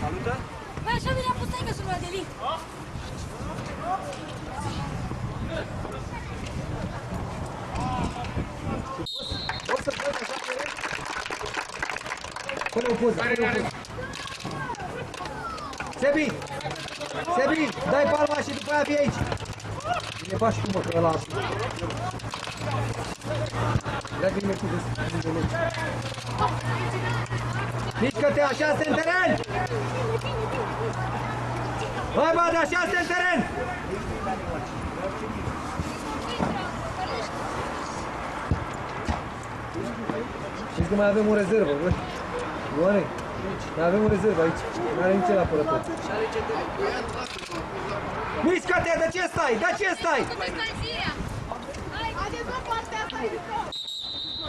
Salută! Băi, așa mi-a pus taică să-l lua de link. O să plăci așa pe el? Pune-o poză, pune-o poză. Sebi! Sebi, dai palma și după aia vii aici. Bine faci tu, mă, că ăla așa. Vrea bine cu de lege. Mișcă-te, așa este în teren! Hai, bă, așa este în teren! Știți că mai avem o rezervă, bă? Nu are? Mai avem o rezervă aici. Nu are nici el apărător. Mișcă-te, de ce stai? De ce stai?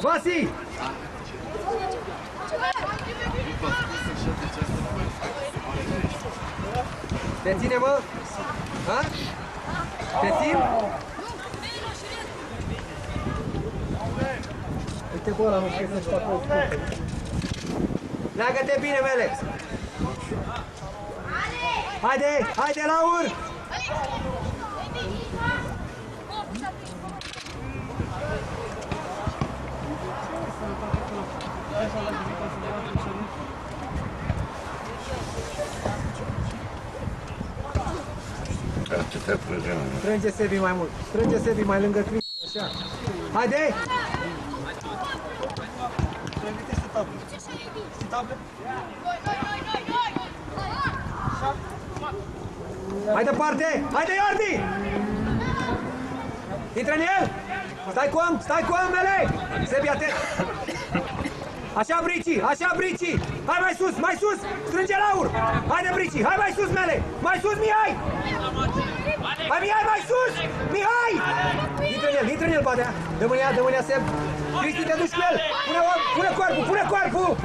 Vasi! Te ține, mă? Ha? Te țin? Uite bă ăla, nu știu să-și facă o scurtă. Leagă-te bine, Melex! Haide, haide, Laur! Strânge Sebi mai mult. Strânge Sebi mai lângă Cristi, așa. Haide! Mai departe! Haide, Iordi! Intră în el! Stai cu om, Mele! Sebi, atent! Așa, Brici! Așa, Brici! Hai mai sus, mai sus! Strânge Laur! Haide, Brici! Hai mai sus, Mele! Mai sus, Mihai! Hai, Mihai, mai sus! Mihai! Intră în el, Badea! Dă-mâne ea, Seb! Cristi, te duci cu el! Pune corpul!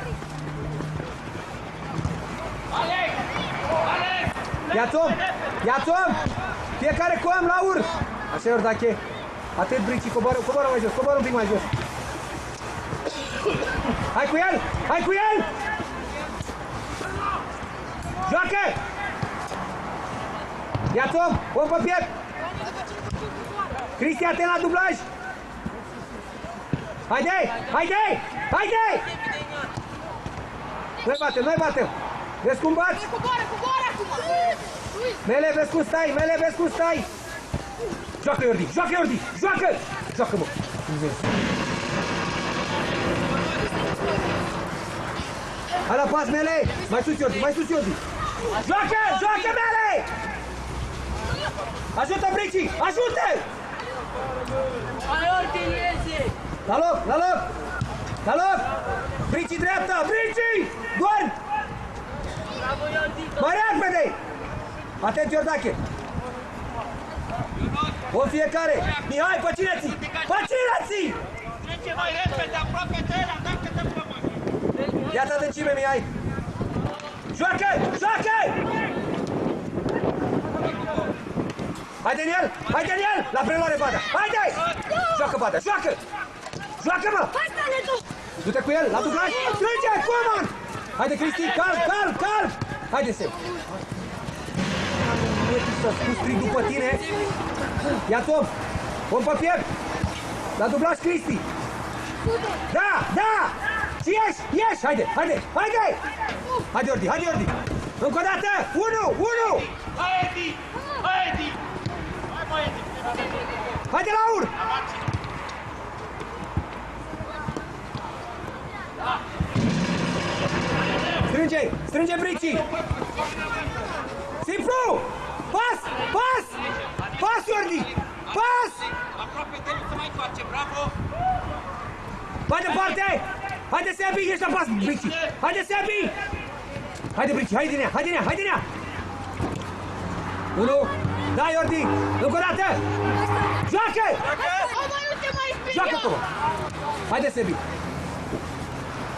Ia-ți om! Fiecare cu om, Laur! Așa, Iordache! Atât, Brici, coboară mai jos, coboară un pic mai jos! Hai cu el! Joacă! Ia-ți om pe piept! Cristi, atent la dublaj! Haide! Noi batem! Vezi cum bați? Coboară! Mele, vezi cum stai! Joacă, Iordi! Joacă, mă! Hai la pas, Mele! Mai sus, Iordi! Joacă, Mele! Ajută, Brici! Ajută! La loc! Brici dreapta! Brici! Dorm! Mai repede! Atent, Iordache! O fiecare! Mihai, pe cine ții? Trece mai repede, aproape de el, dacă te pământ! Ia-ți adâncime, Mihai! Joacă! Haide în el! La preluare, Badea! Haide! Joacă, Badea! Joacă, mă! Du-te cu el, la dublaj! Strânge! Coman! Haide, Cristi! Calm! Haide, Seb! Să strig după tine! Ia-ți om pe piept! La dublaj, Cristi! Da! Și ieși! Haide! Haide, Iordi! Încă o dată! 1! Hai, Edi! Haide, Laur! Strânge Brici! Simplu! Pas, Iordi! Pas! Aproape de el, să mai întoarce, bravo! Mai departe! Haide, Sebi, ești la pas, Brici! Haide, Sebi! Haide, Brici, hai din ea! 1! Da, Iordi! Încă o dată! Joacă! Joacă, Toma! Haide, Sebi!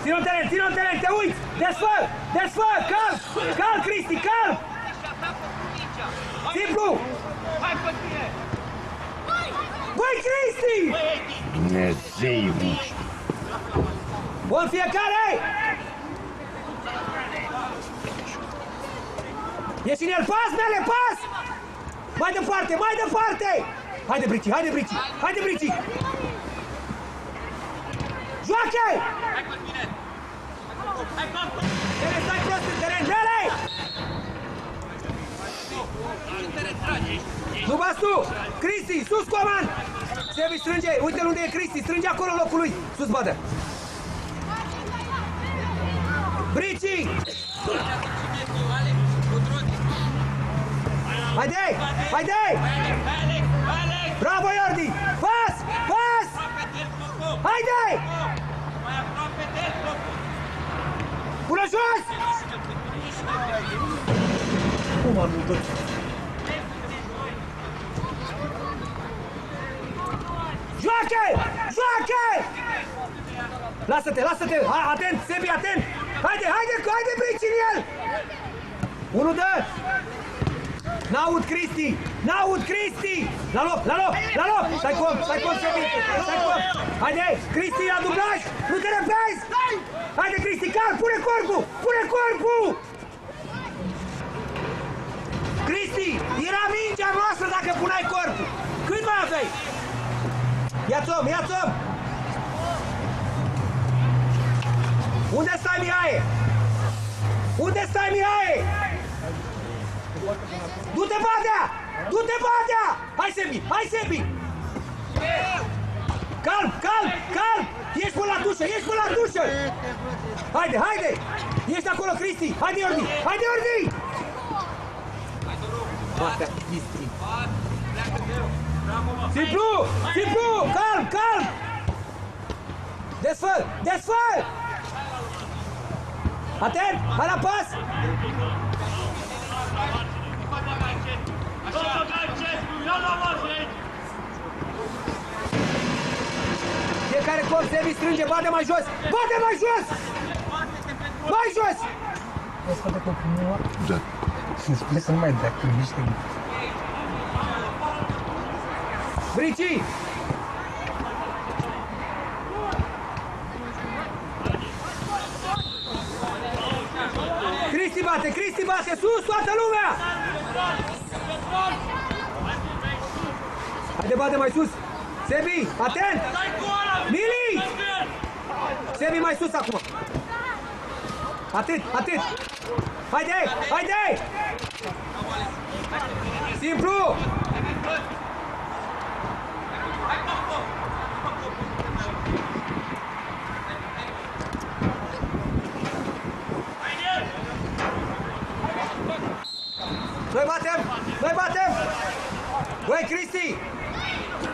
Ține-o în teren, te uiți! Desfă! Calm, Cristi, calm! Simplu! Hai pe tine! Băi, Cristi! Dumnezeu! Bun, fiecare! Ieși în el, pas, Mele, pas! Mai departe, mai departe! Haide, Brici, haide, Brici, haide, Brici! Joacă! Mele, stai prost în teren, Mele! Nu bați tu! Cristi, sus, comand! Sebi, strânge, uite-l unde e Cristi, strânge acolo în locul lui! Sus, badă! Brici! Haide! Haide! Bravo, Iordi! Pas! Pas! Haide! Pune jos! Cum am luat? Joacă! Joacă! Lasă-te, lasă-te! Atent, Sebi, atent! Haide, haide, haide, Brici în el! Unul dă! N-aud, Cristi! N-aud, Cristi! La loc, la loc, la loc! Stai com, Sebi! Stai com! Haide, Cristi, la dublaj! Nu te repezi! Haide, Cristi, calm! Pune corpul! Pune corpul! Cristi, era mingea noastră dacă puneai corpul! Cât mai aveai? Ia-ți om, ia-ți om! Unde stai, Mihai? Unde stai, Mihai? Du-te, Badea! Du-te, Badea! Hai, Sebi! Hai, Sebi! Calm, calm, calm! Ești până la dușă, ești până la dușă! Haide, haide! Ești acolo, Cristi! Haide, Iordi! Haide, Iordi! Bastea, Cristi! Simplu! Simplu! Calm, calm! Desfă! Desfă! Atent! Hai la pas! Fiecare corp, Sebi, strânge, bate mai jos! Bate mai jos! Mai jos! Asta de continuă. Da. Îmi spune să nu mai dea când niște. Brici! Cristi bate, sus, toată lumea! Haide, bate mai sus! Sebi, atent! Mili! Sebi, mai sus acum! Atât, atât! Haide, haide! Simplu! Noi batem! Noi batem! Băi, Cristi!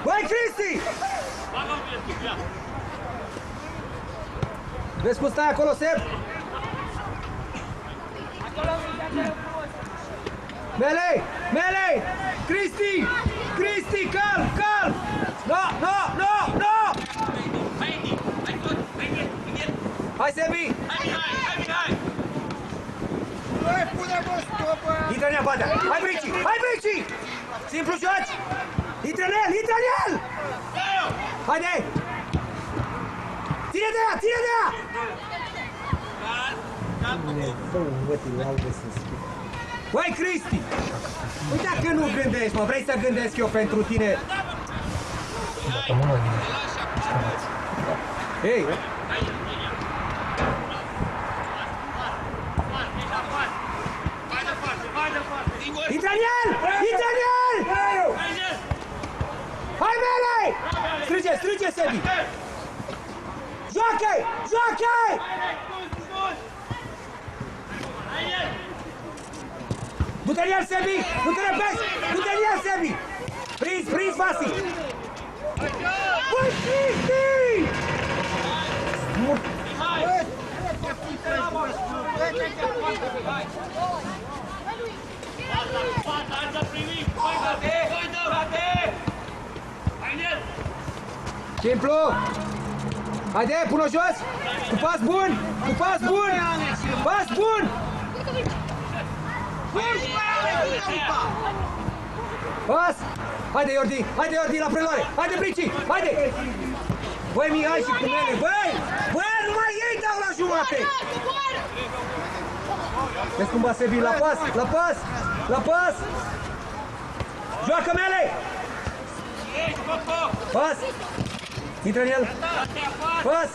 Băi, Cristi! Vezi cum stai acolo, Seb? Melei! Melei! Cristi! Cristi, calm, calm! No, no, no, no! Hai, Sebi! Intră în ea, Badea! Hai, Brici! Hai, Brici! Simplu joci! Intră în el! Intră în el! Haide! Ține de ea! Ține de ea! Băi, Cristi! Uite că nu gândești, mă! Vrei să gândesc eu pentru tine? Ei! Intră în el! Intră în el! Hai, Melei! Strânge, strânge, Sebi! Joacă-i! Joacă-i! Du-te în el, Sebi! Nu te repezi! Du-te în el, Sebi! Prins, prins, Vasi! Băi, Cristi! Simplu! Haide, pune-o jos! Cu pas bun! Cu pas bun! Pas bun! Pas! Haide, Iordi! Haide, Iordi, la preluare! Haide, Brici! Haide! Băi, Mihai și cu mele! Băi! Băi, numai ei dau la jumate! Vezi cum va Sebi, la pas, la pas, la pas! Joacă Mele! Pas! Intră în el! Pas!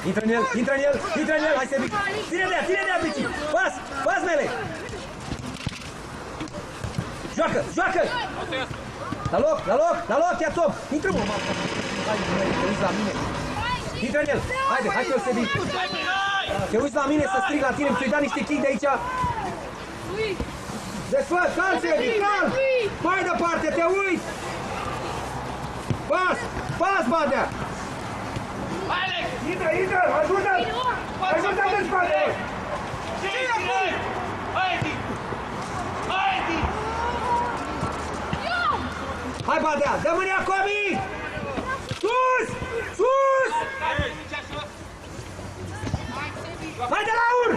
Intră în el, intră în el, intră în el, hai Sebi! Ține de ea, Bici! Pas! Pas, Mele! Joacă, joacă! La loc, ia top! Intră, mă! Hai, te uiți la mine! Intră în el! Haide, hai că Sebi! Te uiți la mine să strig la tine, ți-ai dat niște kick de aici! Desfă, cal, Sebi, cal! Mai departe, te uiți! Pas! Pas, Badea! Intră, ajută-l! Ajută-l în spate! Hai, Badea, dă mânia Comi! Sus! Sus! Hai de la ur!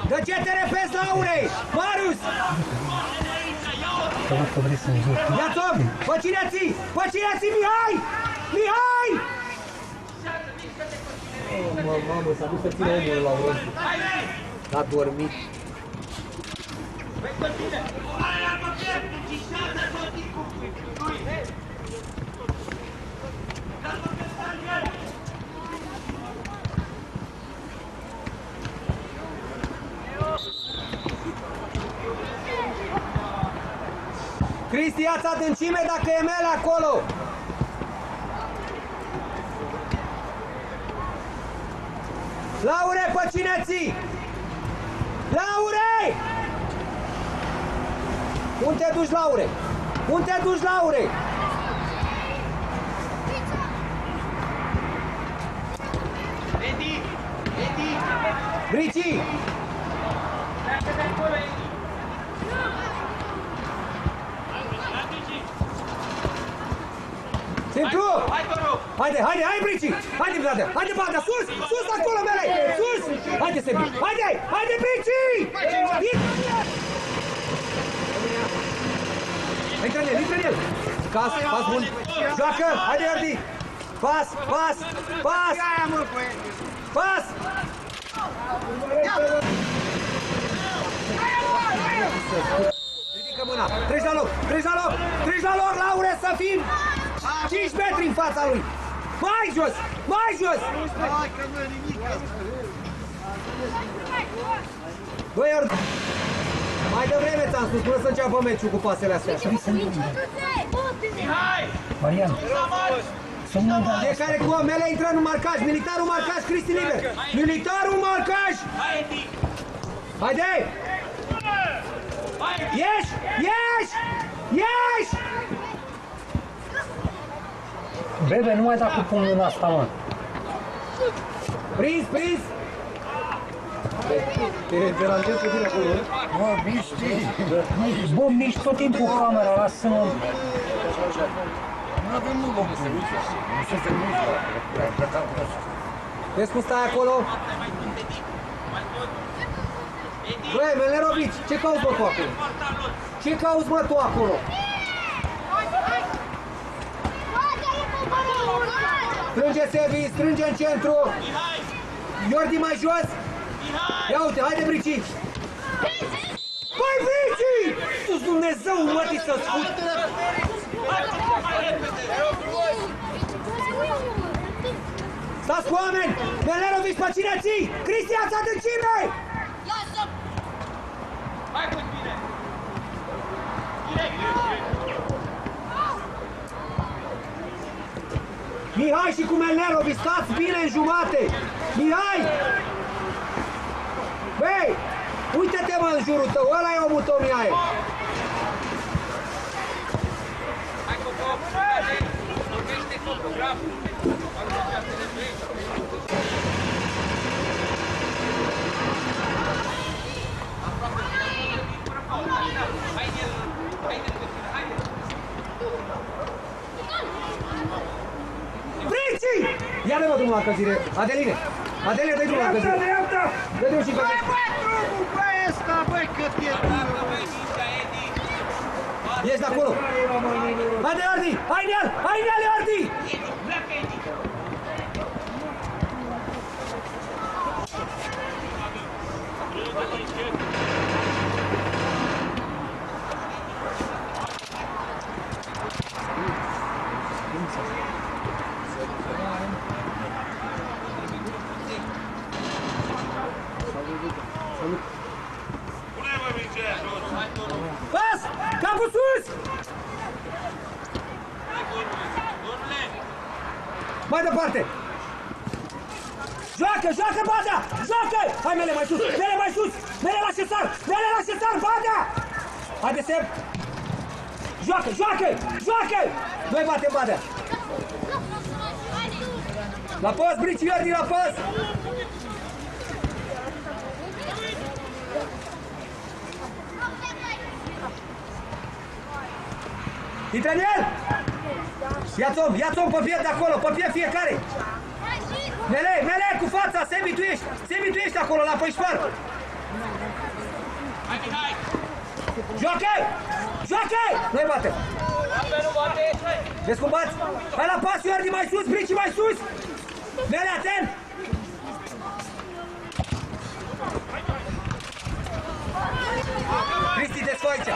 De ce te repezi, Laurei? Marius! Că vrei să-mi joc. Ia Tom! Pe cine ții? Mihai! Mihai! Mamă, s-a dus să ține omul la urmă. N-a dormit. Cristi, ia-ți adâncime dacă e Mele acolo! Laure, pe cine ții? Laure! Unde te duci, Laure? Unde te duci, Laure? Edi! Brici! Centru! Haide, Brici! Haide, Badea! Haide, Badea! Sus! Sus acolo, Mele! Sus! Haide, Sebi! Haide, Brici! Intră în el! Pas bun! Joacă! Haide, Iordi! Pas! Ridică mâna! Treci la loc, Laure, să fim 5 metri în fața lui! Mai jos! Hai că nu e nimic! Băi, Iordi! Mai devreme ți-am spus, până să înceapă meciul cu pasele astea. Marian, să-mi dau. Fiecare cu o Mele intră în marcaj, militarul marcaj, Cristi liber! Militarul marcaj! Haide! Ieși! Bebe, nu mai da cu pumnul în asta, mă. Prins! Te deranjezi puțin acolo, nu? Mă, biști. Bă, miști tot timpul camera, lasă-mă. Nu avem loc. Nu știu să miști. Vezi cum stai acolo? Băi, Melerovici, ce cauți, mă, tu acolo? Ce cauți, mă, tu acolo? Strânge Sevi, strânge în centru! Iordi mai jos! Ia uite, haide, Brici! Băi, Brici! Tu-s Dumnezeu, mătii să-ți fut! Stați cu oameni! Melerovici, pe cine ții? Cristian, să adâncime! Hai cu bine! Mihai și cu Melerovici, stați bine în jumate! Mihai! Băi! Uite-te, mă, în jurul tău, ăla e omul tău, Mihai! Hai cu foc! Vorbește fotograful! Brici! Ia-le, mă, drumul la încălzire! Adeline, dă-i drumul la încălzire! Dă-i drumul și încălzire! Băi, ăsta, băi, cât e drumul! Ești de acolo! Haide, Iordi! Hai în el, Iordi! Pas! Capul sus! Mai departe! Joacă, joacă, Badea! Joacă! Hai, Mele, mai sus! Mele, mai sus! Mele la șesar! Mele la șesar, Badea! Haide, Seb! Joacă, joacă! Joacă! Noi batem Badea! La păs, Brici Iordi, la păs! Intră în el! Ia-ți om pe piept de acolo, pe piept fiecare! Mele, cu fața! Sebi, tu ești acolo, la păișoară! Joacă! Joacă! Noi batem! Vezi cum bați? Hai la pas, Iordi, mai sus, Brici, mai sus! Mele, atent! Cristi, desfă aici!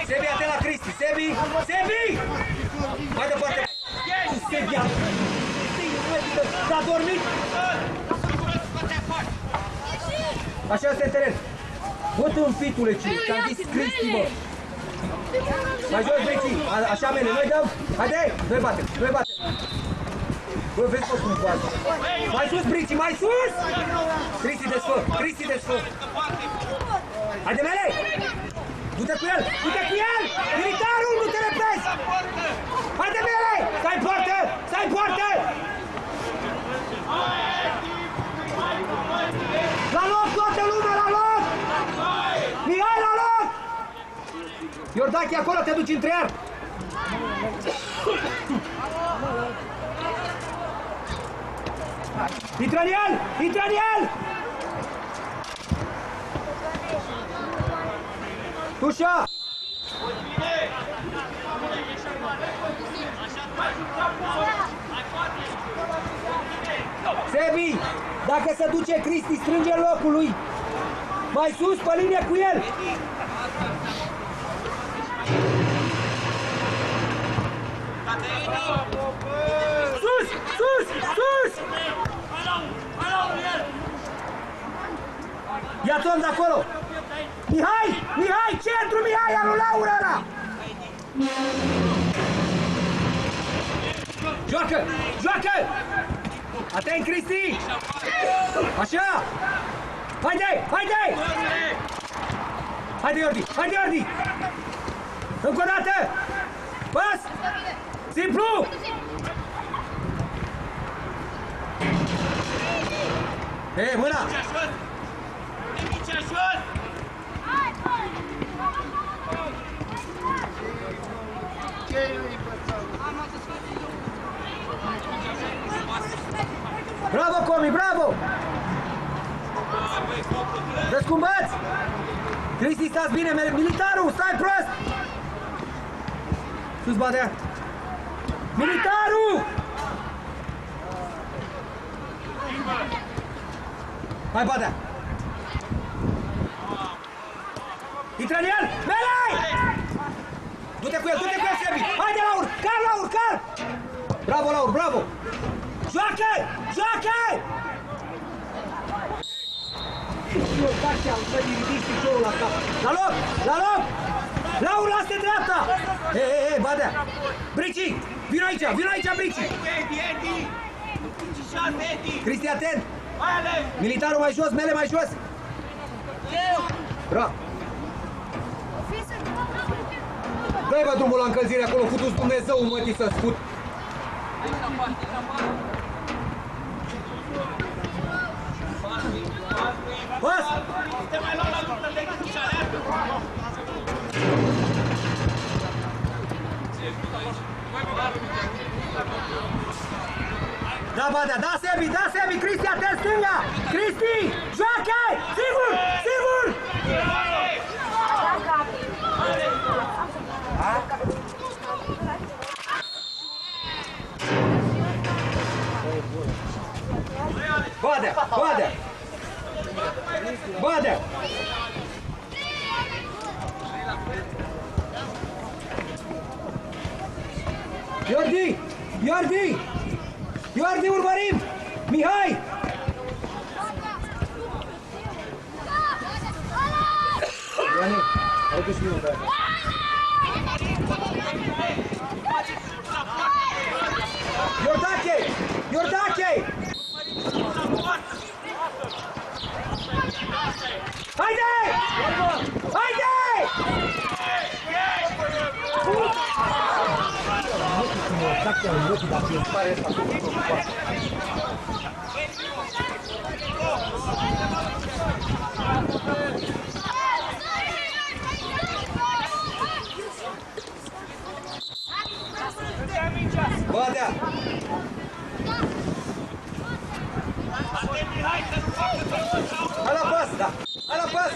Sebi, atent la Cristi! Sebi! Mai departe! Sebi, s-a dormit! Așa este în teren! Bă, tâmpitule, ce? Te-am zis Cristi, bă! Mai jos, Brici! Așa, Mele, noi dăm! Haide! Noi batem! Bă, vezi cum poate! Mai sus, Brici, mai sus! Cristi, desfă! Haide, Mele! Du-te cu el! Militarul, nu te repezi! Haide, Mele! Stai în poartă! La loc, toată lumea, la loc! Mihai, la loc! Iordache, acolo te duci între iar! Intră în el! Tușa! Sebi, dacă se duce Cristi, strânge locul lui! Mai sus, pe linie cu el! Sus! Ia-ți om de acolo! Mihai, centru, Mihai, al lui Laura ăla! Joacă! Atent, Cristi! Așa! Haide! Haide, Iordi! Încă o dată! Pas! Simplu! Hei, mâna! Bravo, Comi, bravo! Răscumbați! Cristi, stați bine, militarul, stai prost! Sus, Badea! Militarul! Hai, Badea! Intră în el! Mele! Du-te cu el, Sebi! Haide, Laur! Car! Bravo, Laur, bravo! Joacă! La loc! Laur, lasă-te dreapta! Hei, Badea! Brici! Vino aici, Brici! Cristi, atent! Militarul mai jos, Mele mai jos! Bravo! Dă-i bă drumul la încălzire acolo, futu-ți Dumnezeu, mătii să-ți fut! Pas! Da, Badea, da, Sebi, Cristi, atent, stânga! Cristi, joacă! Sigur! Badea! Badea! Iordi! Iordi! Iordi, urmărim! Mihai! Ioane, arătă și minut aia. Iordache! Iordache! Haide! Haide! Tactea în ochii, dacă îți pare asta, Badea! Hai la pas, da! Hai la pas!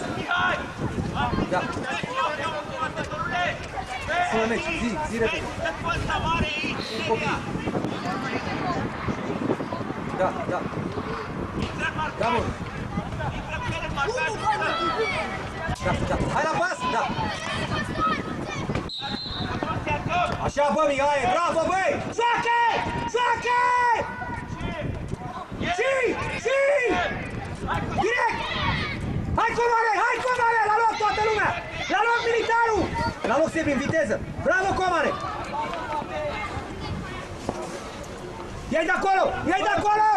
Da! Sună meci, zi repede! Da, da! Da, mă! Da, da! Hai la pas, da! Așa, bă, Mihai, bravo, băi! Joacă! Joacă! Și! Direct! Hai, Comane! Hai, Comane! La loc toată lumea! La loc militarul! La loc Sebi, în viteză! Bravo, Comane! Ia-i de acolo! Ia-i de acolo!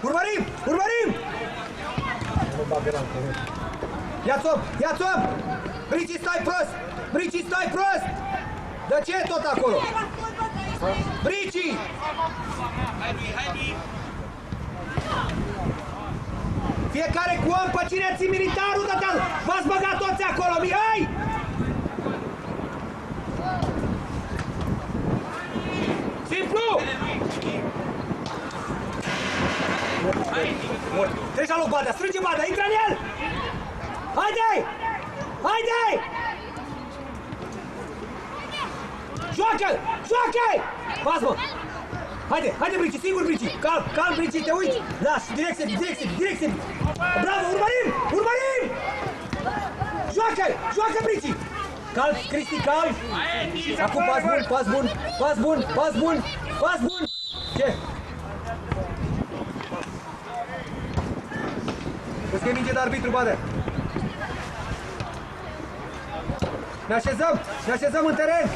Urmărim! Urmărim! Ia-ți om! Ia-ți om! Brici, stai prost! Brici, stai prost! De ce e tot acolo? Brici! Fiecare cu om, pe cine ții militarul, v-ați băgat toți acolo, Mihai! Simplu! Treci la loc, Badea, strânge Badea, intră în el! Haide! Haide! Joacă! Joacă! Pas-mă! Haide, haide, Brici, singur, Brici! Calm, calm, Brici, te uiți! Lași, direct, direct! Bravo, urmărim! Urmărim! Joacă! Joacă, Brici! Calm, Cristi, calm! Acum pas bun, pas bun, pas bun, pas bun, pas bun! Ce? Vezi că e minge de arbitru, Badea! Ne așezăm în teren!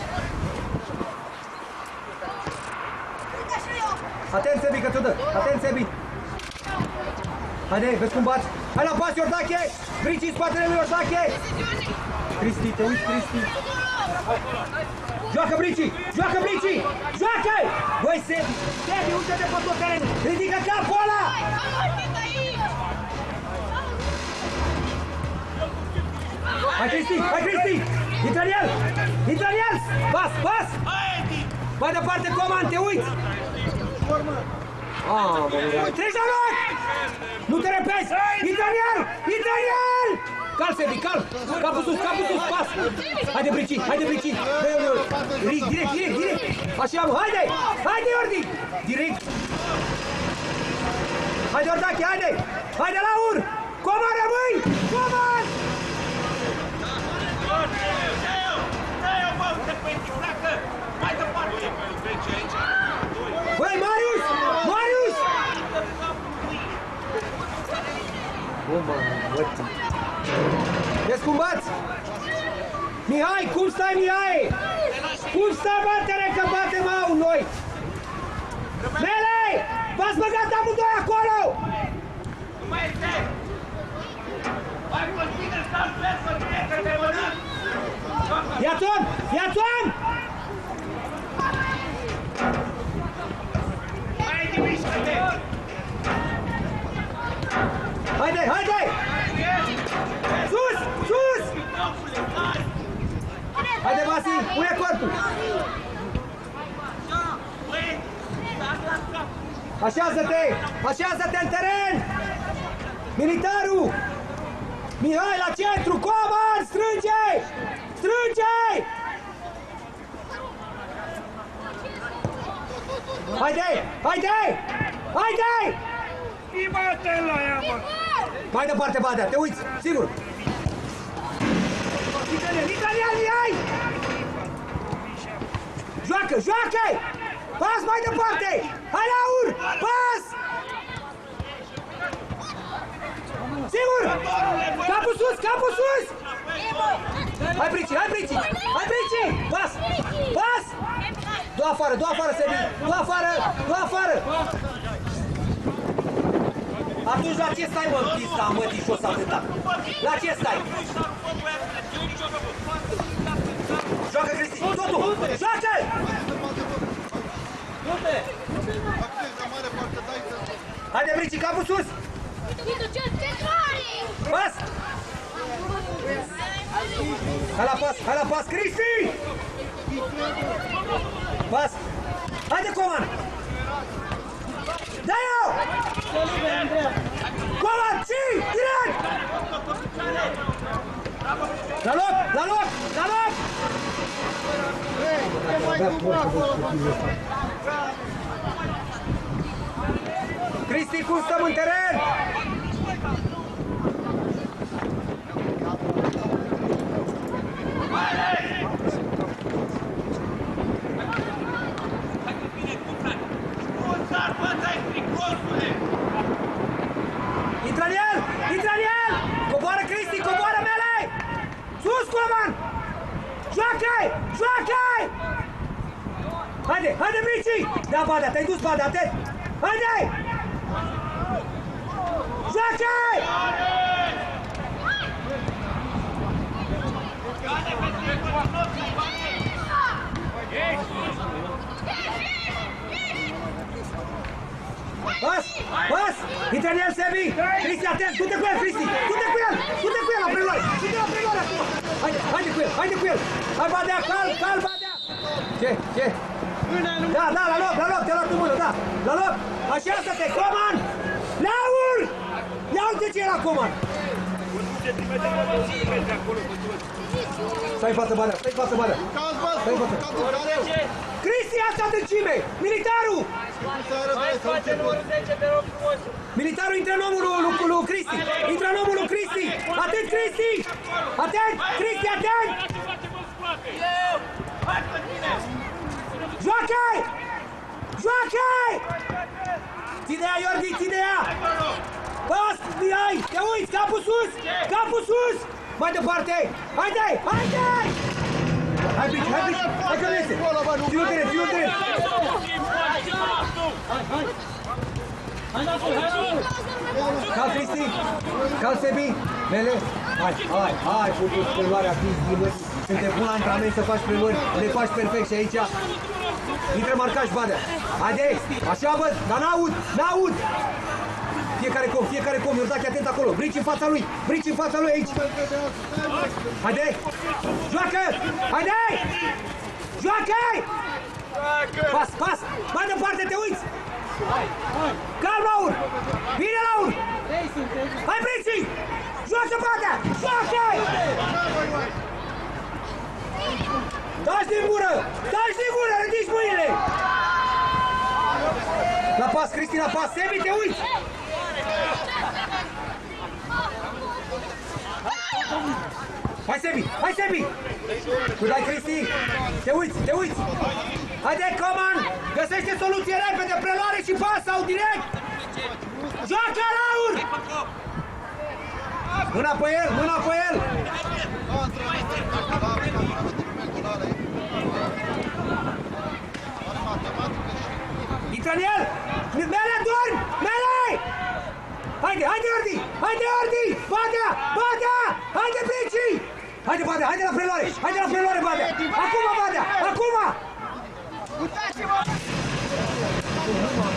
Atent, Sebi, că tu dă! Atent, Sebi! Haide, vezi cum bați! Hai la pas, Iordache! Brici în spatele lui Iordache! Cristi, te uiți, Cristi! Joacă, Brici! Joacă, Brici! Joacă! Băi, Sebi! Sebi, uite-te pe tot terenul! Ridică capul ăla! Hai, Cristi! Hai, Cristi! Intră în el! Intră în el! Pas, pas! Mai departe, Coman, te uiți! Treci la loc! Nu te repezi! Intră în el! Intră în el! Calm, Sebi, calm! Capul sus, pas! Haide, Brici! Haide, Brici! Direct! Așa, mă, haide! Haide, Iordi! Direct! Haide, Iordache, haide! Haide, Laur! Coman, rămâi! Coman! Băi, Marius! Marius! Vezi cum bați? Mihai, cum stai, Mihai? Cum stai, batere, că batem au noi? Mele! V-ați băgat amândoi acolo! Nu mai este! Mai contină, stați pe să trecă de mănânc! Ia-ți om! Ia-ți om! Haide, haide! Sus, sus! Haide, Vasi, pune corpul! Așează-te! Așează-te în teren! Militarul! Mihai, la centru! Coman! Strânge! Strânge! Haide! Haide! Haide! Schimbă-te la ea, mă! Mai departe, Badea, te uiți, sigur! Italian, ai! Joacă, joacă! Pas mai departe! Hai la ur! Pas! Sigur! Capul sus, capul sus! Hai Brici, hai Brici! Hai Brici! Pas! Pas! Du afară, Sebi! Du afară, du afară! Atunci la ce stai, mă, pista, mătișos atâta? La ce stai? Joacă, Cristi, totul! Joacă! Haide, Brici, capul sus! Pas! Hai la pas, Cristi! Pas! Haide, Coman! Dă-i-o! Coman, și! Direct! La loc, la loc, la loc! Cristi, cum stăm în teren? Intră în el! Intră în el! Coboară Cristi, coboară Mele! Sus, Coman! Joacă-i! Joacă-i! Haide, haide, Brici! Da, Badea, te-ai dus, Badea, atent! Haide! Joacă-i! Pas! Pas! Intră în el, Sebi! Cristi, atent! Du-te cu el, Cristi! Du-te cu el! Du-te cu el la preluare! Du-te la preluare acum! Haide, haide cu el! Haide cu el! Hai, Badea! Cal, cal, Badea! Ce? Da, la loc! Te-a luat în mână, da! La loc! Așează-te, Coman! Laur! Ia uite ce e la Coman! Stai în față, Badea! Stai în față, Badea! Stai în față! Cristi, asta adâncime! Militarul! Militarul intră în omul lui Cristi! Intră în omul lui Cristi! Atent, Cristi! Atent! Cristi, atent! Joacă-i! Joacă-i! Ține ea, Iordi, ține ea! Pas! Ai! Te uiți! Capul sus! Capul sus! Mai departe! Haide! Haide! Hai, Brici! Hai, Brici! Hai că nu este! Ține-o teren! Ține-o teren! Cal Cristi! Cal Sebi! Mele! Hai, putu preluarea fizică! Suntem buni la antrenament să faci preluări, le faci perfect și aici intră marcaj, Badea! Haide! Așa văd, dar n-aud! Fiecare com, Iordache atent acolo! Brici în fața lui! Brici în fața lui aici! Haide! Joacă! Haide! Joacă-i! Pas! Mai departe, te uiți! Calm, Laur! Vine, Laur! Hai, Brici! Joacă, Badea! Joacă-i! Dați din gură! Ridici mâinile! La pas, Cristi, la pas! Sebi, te uiți! Hai, Sebi! Cu-dai, Cristi! Te uiți! Haide, Coman! Găsește soluție repede, preluare și pas sau direct! Joacă, Laur! Mâna pe el! Intră în el! Mele, dormi! Mele! Haide, Iordi! Badea! Haide, Brici! Haide, Badea, haide la preluare, Badea! Acum, Badea! Acum!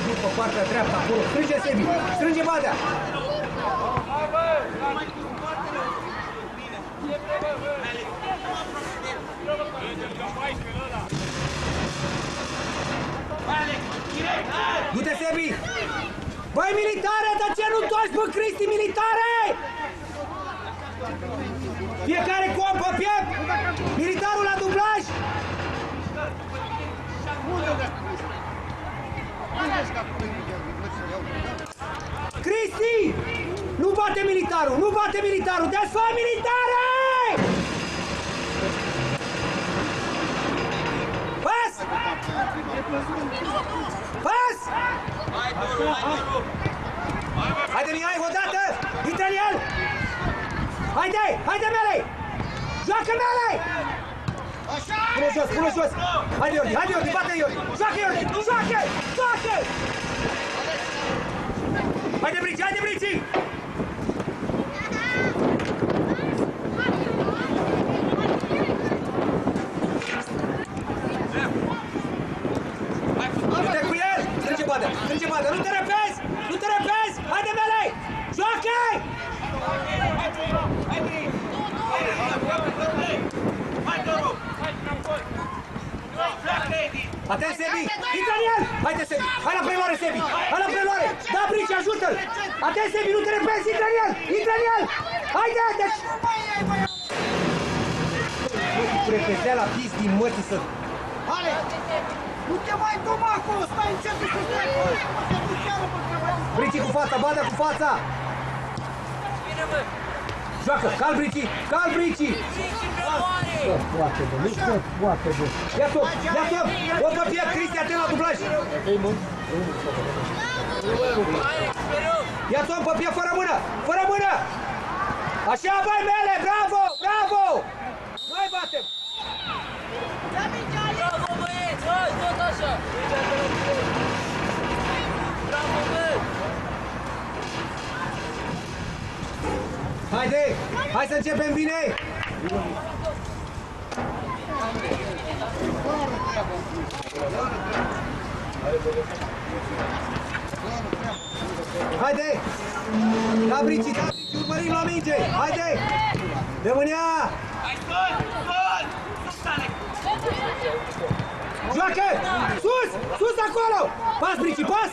După partea dreaptă, acolo. Strânge, Sebi! Strânge, Badea! Du-te, Sebi! Băi, militare, de ce nu întorci pe Cristi, militare? Fiecare com pe piept! Militarul la dublaj! Cristi! Nu bate militarul! Nu bate militarul! Desfă militare! Pas! Pas! Haide, Mihai, odată! Intră în el! Haide! Haide, Mele! Joacă, Mele! Pune jos, pune jos! Haide, Iordi, haide, Iordi, bate Iordi! Joacă, Iordi! Joacă! Joacă! Haide, Brici, haide, Brici! Du-te cu el! Strânge badă! Strânge badă! Nu te repezi! Nu te repezi! Haide, Mele! Joacă! Atent, Sebi! Intră în el! Haide, Sebi! Hai la preluare, Sebi! Hai la preluare! Da, Brici, ajută-l! Atent, Sebi, nu te repezi! Intră în el! Intră în el! Haide! Deci... Cu repeteala pistii mătii să... Ale! Nu te mai duma acolo! Stai încet și stai acolo! Brici cu fața! Badă cu fața! Joacă! Cal Brici! Cal Brici! Poate, bă, nu se poate, bă. Ia top! Ia top! O pe piept! Cristi, atent la dublaj! Ia top pe piept, fără mână! Fără mână! Așa, băi, Mele! Bravo! Bravo! Noi batem! Bravo, băieți! Hai, tot așa! Bravo, bă! Haide! Hai să începem bine! Haide! Da, Brici, da, Brici, urmărim la minge! Haide! Rămânea! Hai, sus! Sus! Sus, Alex! Joacă! Sus! Sus acolo! Pas, Brici, pas!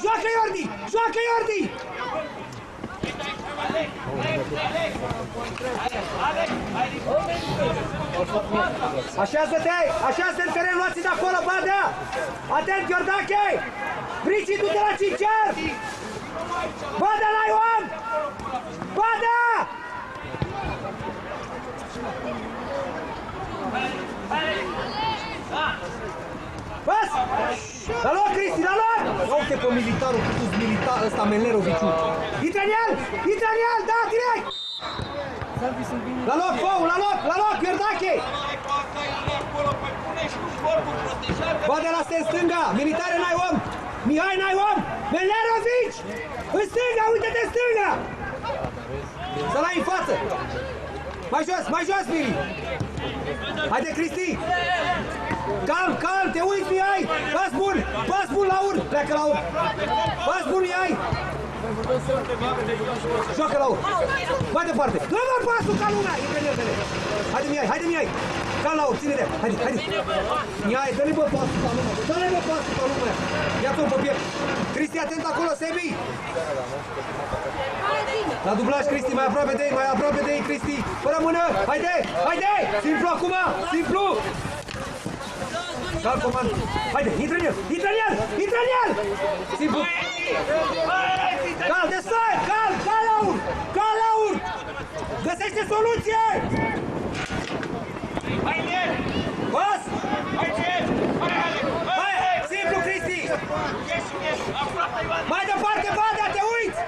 Joacă, Iordi! Joacă, Iordi! Alex! Alex! Așează-te! Așează-te în teren, luați de acolo, Badea! Atent, Iordache! Brici, du-te la cincer! Badea la Ioan! Badea! Pas! La loc, Cristi, la loc! Uite pe militarul, pus militar, ăsta Menleroviciu. Intră în el! Intră în el! Da, direct! La loc, Fou, la loc, Iordache! Badea la stând stânga! Militare, n-ai om! Mihai, n-ai om! Menlerovici! În stânga, uite-te în stânga! Să l-ai în față! Mai jos, Miri! Haide, Cristi! Calm, calm, te uiți, Mihai! Pas bun la ur! Pleacă la ur! Pas bun, Mihai! Joacă la ur! Mai departe! Dă-mă pasul ca lumea! Intră în el, dă-le! Haide, Mihai! Calm la ur, ține-le! Haide! Mihai, dă-le bă pasul ca lumea! Dă-le bă pasul ca lumea! Ia-ți-o pe piept! Cristi, atent acolo, Sebi! La dublaj, Cristi, mai aproape de ei, Cristi! Fără mână! Haide! Simplu acum! Simplu! Cal comand! Haide, intră în el! Simplu! Cal, desfai! Cal la ur! Găsește soluție! Haide! Pas! Haide! Hai! Simplu, Cristi! Ieși! Aproape, Ioan! Mai departe, Badea, te uiți!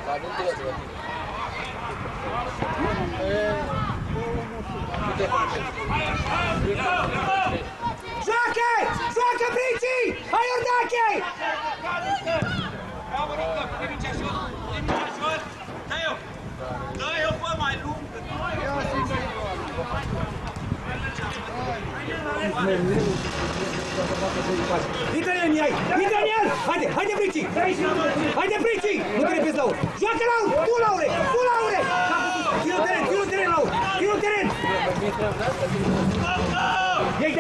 Joacă, Brici! Hai, Iordache! Bravo, Rică! Primicea jos! Dă-i-o, bă, mai lungă! Intră în el, Mihai! Intră în el! Haide, Brici! Haide, Brici! Nu te repezi la ur! Joacă la ur! Tu, Laure! Ține-o teren, Laure! Ține-o teren! Iei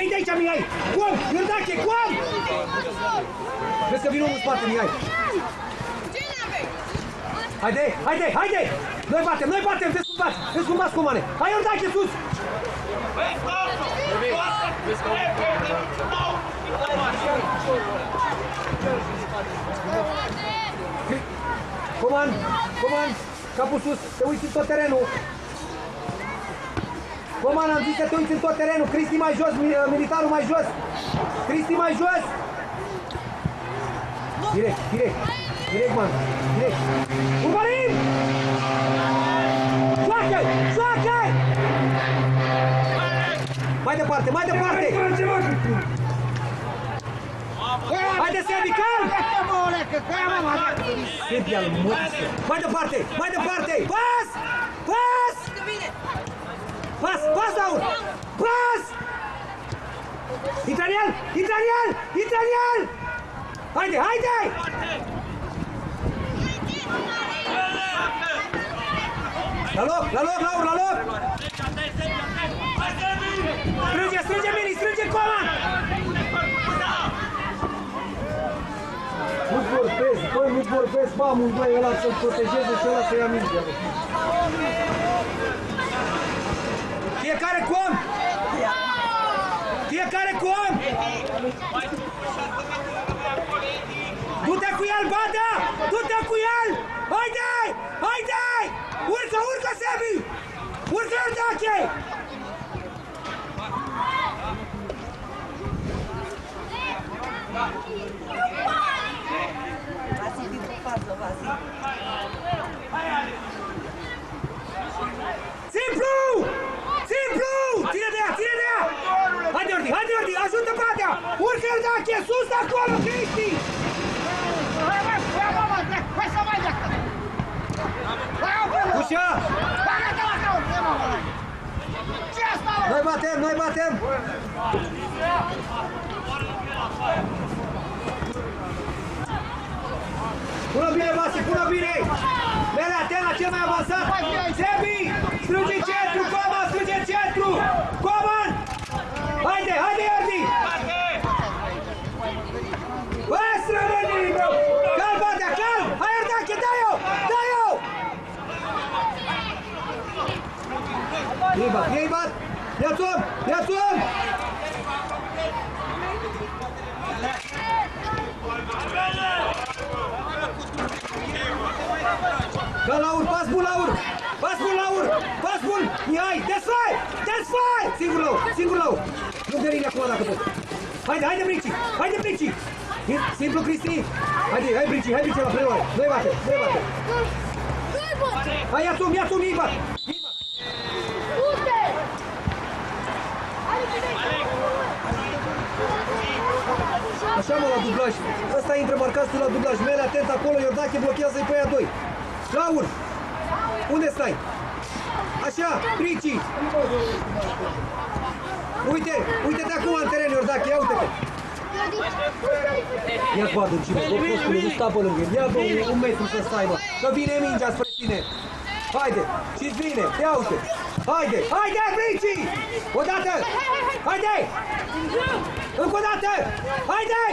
de aici, Mihai! Cum? Iordache, cum? Vezi că vine omul în spate, Mihai! Haide! Noi batem! Vezi cum bați comane! Hai, Iordache, sus! Băi, stop! Coman, capul sus, te uiți în tot terenul. Coman, am zis să te uiți în tot terenul. Cristi mai jos, militarul mai jos. Cristi mai jos. Direct, man, direct. Urmărim! Joacă! Mai departe! Haide, Sebi, calm! Sebi al morții. Mai departe! Pas, Laur! Pas! Intră în el! Haide! La loc, Laur, la loc! Strânge, Mini, strânge, Coman! Nu vorbesc, bă, amândoi, ăla să-l protejeze și ăla să ia mingea. Fiecare cu om! Du-te cu el, Bada! Du-te cu el! Haide! Urcă, Sebi! Urcă, Iordache! Simplu! Ține de ea! Haide, Ordi, ajută Badea! Urcă, Iordache, sus de acolo, Cristi! Hai să mai de acolo! Ușa! Bagă-te la caut, ce asta, mă? Noi batem! Pune bine, Vasi, pune bine! Vede, atent la cel mai avansat! Sebi! Strânge centru, Coman, strânge centru! Coman! Haide, Iordi! Bă, străvenii, bă! Calm, Badea, calm! Hai, Iordache, dai-o! Ei bat! Ia-ți om! Da, Laur, pas bun, Iai, desfai! Singur Laur! Nu de linie acum dacă pot. Haide, Brici! Simplu, Cristi! Hai, Brici, la preluare! Nu-i bate! Hai, ia-ți om, Iba! Așa, mă, la dublaj. Ăsta intră marcatul la dublaj. Mele, atent acolo, Iordache blochează-i pe aia 2. Laur! Unde stai? Așa, Brici! Uite-te acum în teren, Iordache, ia uite-te! Ia cu adâncime, bă, postule, nu sta pe lângă el. Ia, bă, un metru să stai, mă. Că vine mingea spre tine. Haide, și-ți vine, ia uite. Haide, Brici! Odată! Haide! Încă o dată! Haide!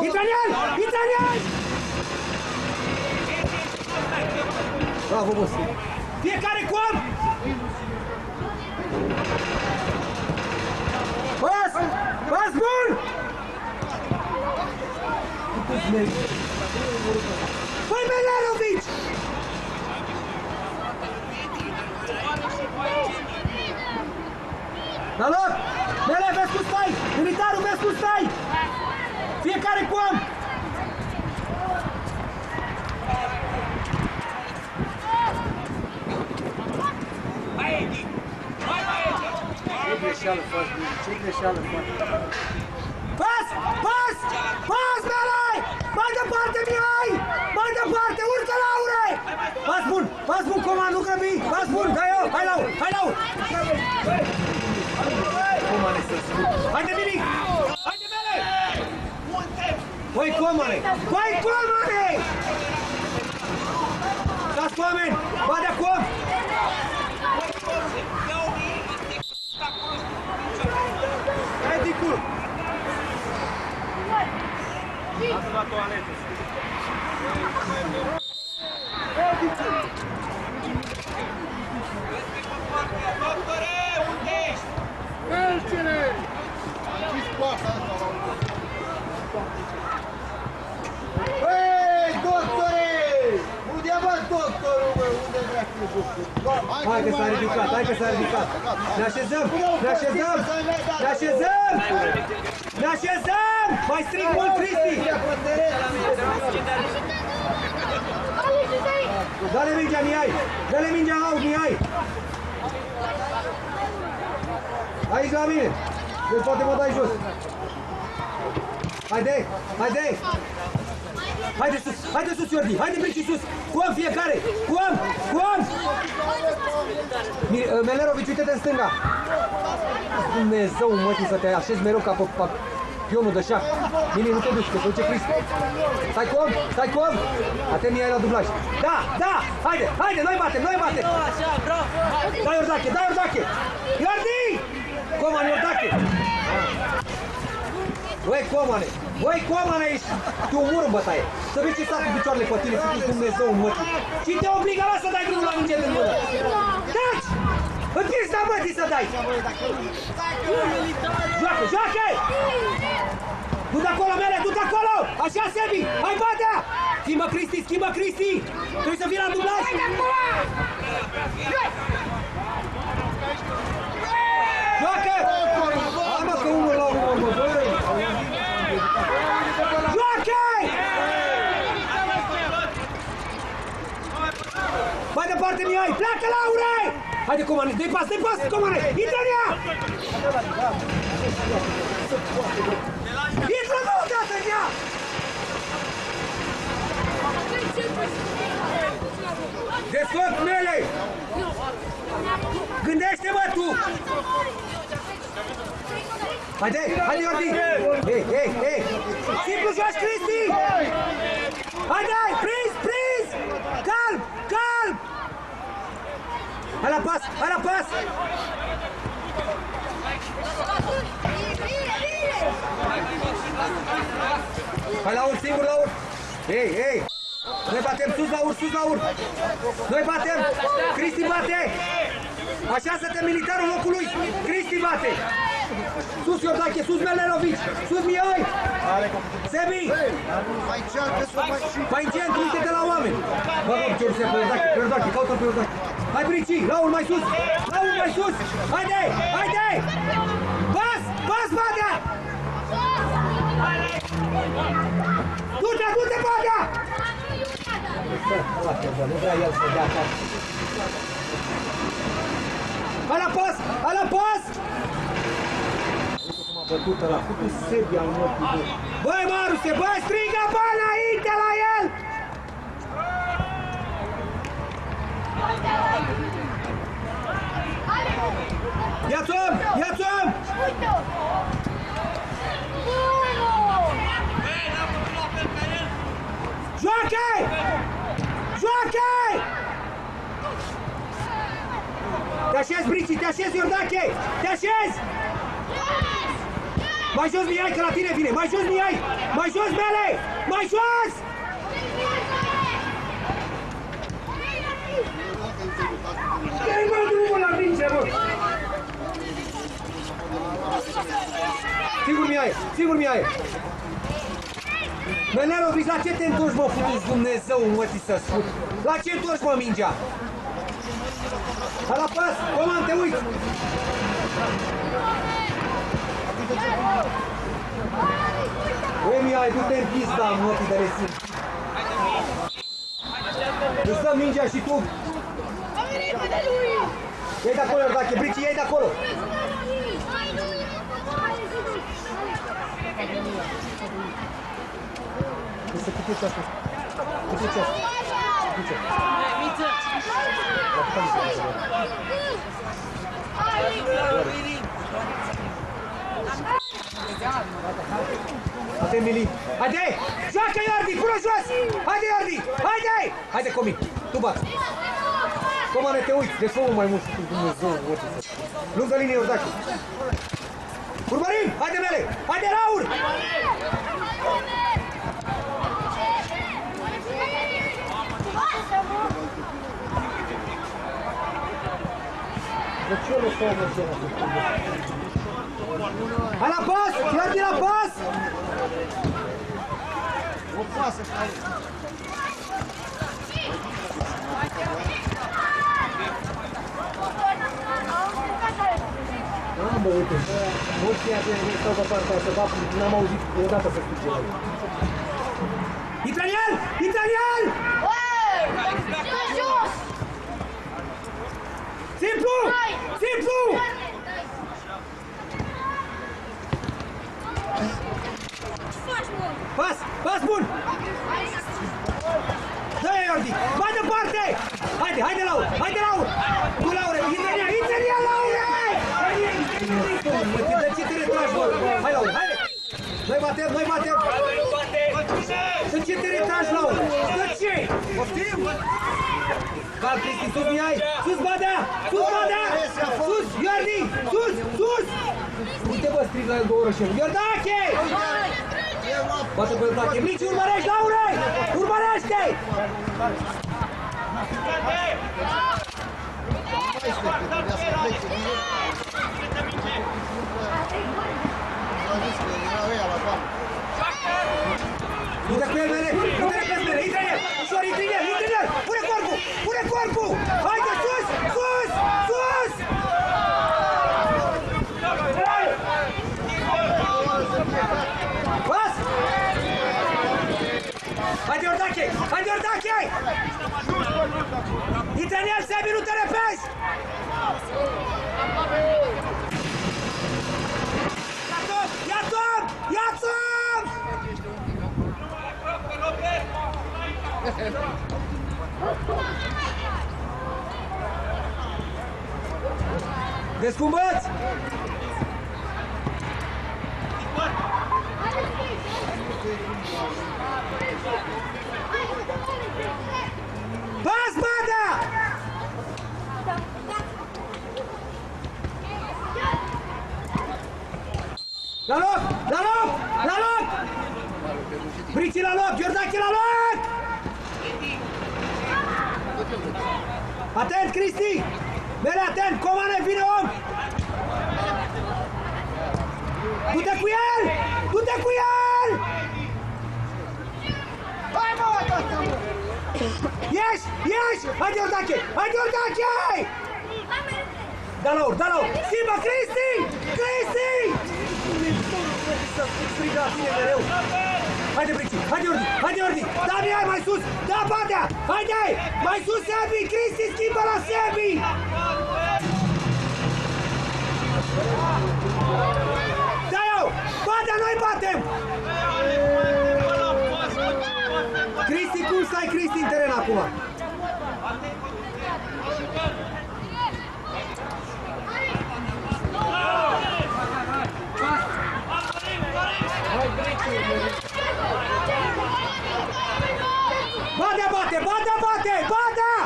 Intră în el! Bravo, boss! Fiecare cu om! Pas bun! Păi, Melerovici! La loc! Mele, vezi cum stai! Militarul, vezi cum stai! Fiecare cu om! Ce greșeală faci? Pas! Mele! Mai departe, Mihai! Mai departe! Urcă, Laure! Pas bun, Coman, nu grăbi! Pas bun, dai-o! Hai, Laur! Haide, Mili! Haide, Mele! Băi, Comane! Dați oameni! Badea com! Hai, Dicul! Ați la toaletă! Doctore, unde s-a ridicat. Ne așezăm, ne așezăm, ne așezăm! Ne așezăm! Mai strig mult, Cristi! Dă-le mingea, Mihai! Dă-le mingea, Aud, Mihai! Aici la mine! Deci poate mă dai jos! Haide! Haide! Haide sus! Haide sus, Iordi! Haide, Brici, sus! Cuam fiecare! Cuam! Cuam! Melerovici, uite-te în stânga! Dumnezeu, mătii, să te așezi mereu ca pe pionul de șah! Mini, nu te duci, că te duce Cristi! Stai cu om! Stai cu om! Atent, Mihai, la dublaj! Da! Da! Haide! Haide! Noi batem! Noi batem! Așa, bravo! Da, Iordache! Da, Iordache! Iordi! Coman, Iordache! Băi, Comane! Băi, Comane, ești! Te omor în bătaie! Să vezi ce stat cu picioarele pe tine, să fii Dumnezeu în mătii! Și te obligă la să dai drumul la minge din mână! Taci! Împingi la mătii să dai! Joacă, joacă! Du de acolo, Mele, du de acolo! Așa, Sebi! Hai, batea! Schimbă Cristi, schimbă Cristi! Trebuie să fii la dublaj! Joacă! Hai, mă, că unul la unul, mă, băi! Joacă! Mai departe, Mihai! Pleacă, Laure! Haide, Comane, dă-i pas, Comane! Intră în ea! Intră, nu, dată în ea! Desfăc, Mele! Gândește-mă tu! Haide, haide, Iordi! Ei! Simplu joci, Cristi! Haide, prins! Calm! Hai la pas! Hai la ur, singur la ur! Ei! Noi batem sus la ur! Noi batem! Cristi bate! Așează-te militarul locului! Cristi bate! Sus Iordache, sus Melerovici! Sus Mihai! Sebi! Mai în centru, uite-te la oameni! Bă, ce urse pe Iordache, caută-l pe Iordache! Hai, Brici! Laul mai sus! Haide! Pas, Badea! Du-te, Badea! Nu vrea el să dea acasă. Hai la pas! Uite cum a bătut ăla, făcut Serbia în ochii lui. Băi, Maruse, băi, strigă, bă, înainte la el! Ia-ți-om! Joacă! Te așezi, Brici, te așezi, Iordache! Te așezi! Mai jos, Mihai, că la tine vine! Mai jos, Mihai! Mai jos, Mele! Mai jos! Dă-i, mă, drumul la minge, mă! Sigur, Mihai! Melerovici, la ce te întorci, mă, futus Dumnezeu, mătii să spun? La ce întorci, mă, mingea? Hai la pas! Coman, te uiți! Băi, Mihai, du-te în pista, mătii de resim! Îți dă mingea și tu! Iei de acolo, Iordache, Brici, iei de acolo! Să cupeți asta. Cupeți asta. Miță! Haide, Mili! Haide! Joacă, Iordi! Pune jos! Haide, Iordi! Haide! Haide, Comi! Tu bați! Comane, te uiți! De somul mai mult și Dumnezeu! Lungă linie, Iordache! Urmărim! Haide, Mele! Haide, Raur! De ce o lăsau măsena? Hai la pas! Iordi la pas! O pasă ca aici. mă, uite. Mulți prieteni mei stau pe partea asta, da, n-am auzit odată să strige. Italian! Italian! Jos! Simplu! Simplu! Pas! Pas bun! Dă-i, Iordi! Mai departe! Haide, haide, Laur! Haide, Laur! Tu, Laure! Italian! Italian, Laure! De ce te retragi, bă? Hai, Laure, haide! Noi batem, noi batem! De ce te retragi, Laure? De ce? Poftim? Cal, Cristi, sus, Mihai! Sus, Badea! Sus, Badea! Sus, Iordi! Sus, sus! Uite, bă, strig la el 2 orășeni. Iordache! Bate pe Iordache. Mici, urmărești, Laure! Urmărește! Du-te cu el, Mele! Du-te repede, Mele! Intră în el! Ușor, intră în el! Intră în el! Pune corpul! Pune corpul! Haide, sus! Sus! Sus! Pas! Haide, Iordache! Haide, Iordache! Intră în el, Sebi, nu te repezi! Ia Tom! Ia Tom! Descumbați! Pas, Badea! La loc! La loc! La loc! Brici la loc! Iordache la loc! Atent, Cristi! Mele, atent! Comane, vine om! Du-te cu el! Du-te cu el! Hai, mă, ăsta, mă! Ieși! Ieși! Haide, Iordache! Haide, Iordache! Da la ur, da la ur! Schimbă, Cristi! Cristi! Să striga bine mereu! Haide, Brici! Haide, Iordi! Haide, Iordi! Da, Mihai, mai sus! Da, Badea! Haide! Mai sus, Sebi! Cristi, schimbă la Sebi! Da, eu! Badea, noi batem! Cristi, cum stai, Cristi, în teren acum? Badea bate! Badea bate! Badea!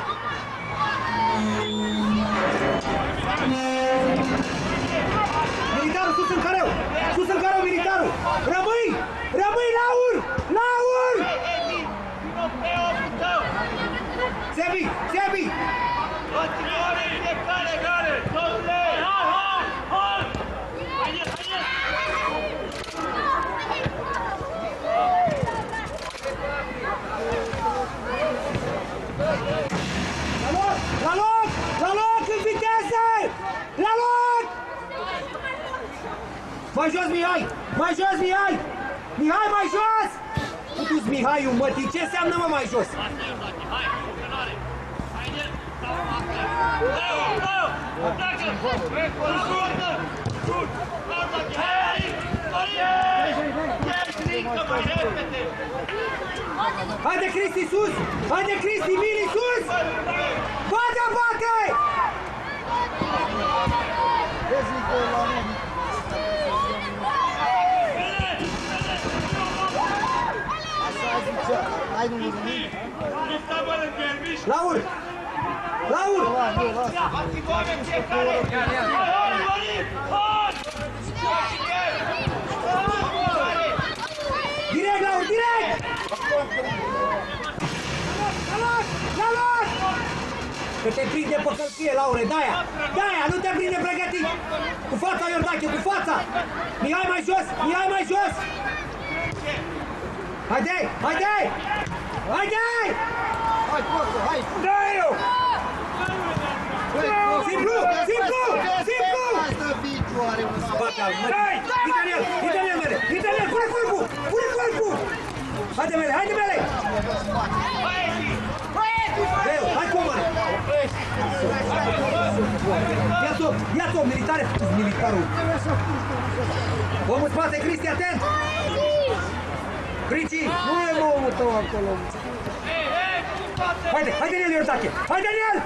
Militarul sus în careu! Sus în careu, militarul! Rămâi! Rămâi, Laur! Laur! Sebi! Sebi! La loc! La loc! În viteză! La loc! Mai jos, Mihai! Mai jos, Mihai! Mihai, mai jos! Du-ți, Mihaiu, mătii, ce înseamnă, mă, mai jos? Haide, Cristi, sus! Haide, Cristi, Mili, sus! Bate, bate! Laur! Laur! Direct, Laur, direct! La loc! La loc! Că te prinde pe călcâie, Laure, de-aia! De-aia, nu te prinde pregătit! Cu fața, Iordache, cu fața! Mihai mai jos! Mihai mai jos! Haide! Haide! Haide! Hai, poate, hai! Dă-i-o! Simplu! Simplu! Simplu! Hai să fici, Spate al mării! Italian! Italian, Mele! Italian! Pune corpul! Pune corpul! Haide, Mele! Haide, Mele! Greu! Hai cu mână! Ia-ți-o! Militare! Militarul! Omul spate, Cristi, atent! Crici! Nu e omul tău acolo. Haide, hai Daniel, Iordache! Hai Daniel!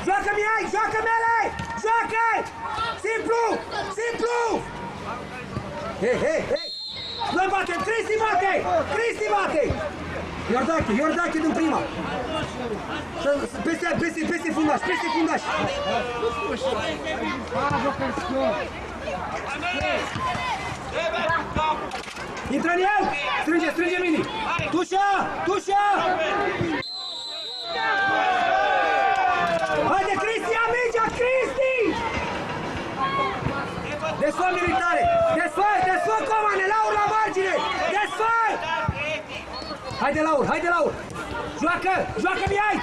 Joacă Mihai, joacă Mele! Joacă! Simplu! Simplu! Hei, hei, hei! Noi batem! Cristi bate! Cristi bate! Iordache din prima! Peste fundaș, peste fundaș! Intră în el! Strânge Mini! Tușa! Haide, Cristi, ia mingea! Cristi! Desfă militare! Desfă comane! Laur la margine! Desfă! Haide, Laur! Joacă Mihai!